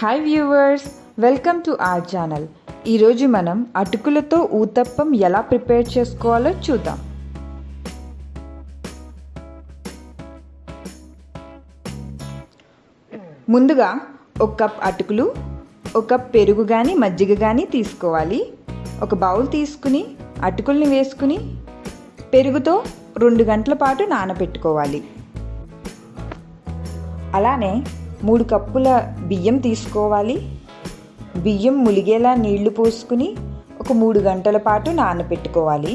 Hi viewers, welcome to our channel. ఈరోజు మనం అటుకులతో ఊతప్పం ఎలా ప్రిపేర్ చేసుకోవాలో చూద్దాం. ముందుగా ఒక కప్ అటుకులు, ఒక కప్ పెరుగు కానీ మజ్జిగ కానీ తీసుకోవాలి. ఒక బౌల్ తీసుకుని అటుకుల్ని వేసుకుని పెరుగుతో 2 గంటల పాటు నానబెట్టుకోవాలి. అలానే 3 కప్పుల బియ్యం తీసుకోవాలి. బియ్యం ములిగేలా నీళ్లు పోసుకుని ఒక 3 గంటల పాటు నానబెట్టుకోవాలి.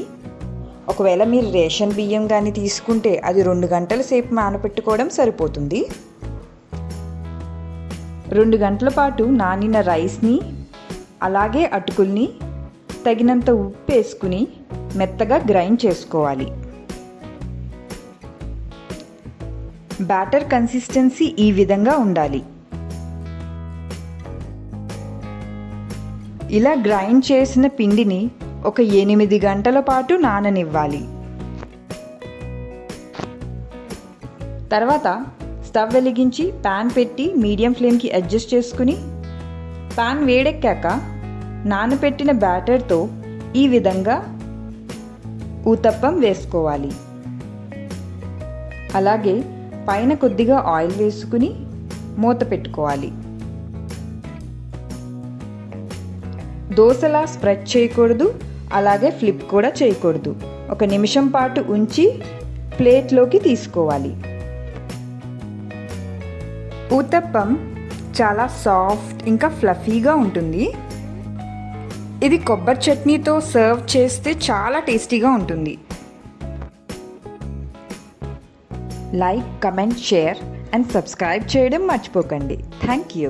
ఒకవేళ మీరు రేషన్ బియ్యం కానీ తీసుకుంటే అది 2 గంటల సేపు నానబెట్టుకోవడం సరిపోతుంది. 2 గంటల పాటు నానిన రైస్ని అలాగే అటుకుల్ని తగినంత ఉప్పు వేసుకుని మెత్తగా గ్రైండ్ చేసుకోవాలి. బ్యాటర్ కన్సిస్టెన్సీ ఈ విధంగా ఉండాలి. ఇలా గ్రైండ్ చేసిన పిండిని ఒక 8 గంటల పాటు నాననివ్వాలి. తర్వాత స్టవ్ వెలిగించి ప్యాన్ పెట్టి మీడియం ఫ్లేమ్కి అడ్జస్ట్ చేసుకుని ప్యాన్ వేడెక్కాక నానబెట్టిన బ్యాటర్తో ఈ విధంగా ఊతప్పం వేసుకోవాలి. అలాగే పైన కొద్దిగా ఆయిల్ వేసుకుని మూత పెట్టుకోవాలి. దోసలా స్ప్రెడ్ చేయకూడదు, అలాగే ఫ్లిప్ కూడా చేయకూడదు. 1 నిమిషం పాటు ఉంచి ప్లేట్లోకి తీసుకోవాలి. ఊతప్పం చాలా సాఫ్ట్ ఇంకా ఫ్లఫీగా ఉంటుంది. ఇది కొబ్బరి చట్నీతో సర్వ్ చేస్తే చాలా టేస్టీగా ఉంటుంది. Like, comment, share and subscribe చేయడం మర్చిపోకండి. Thank you.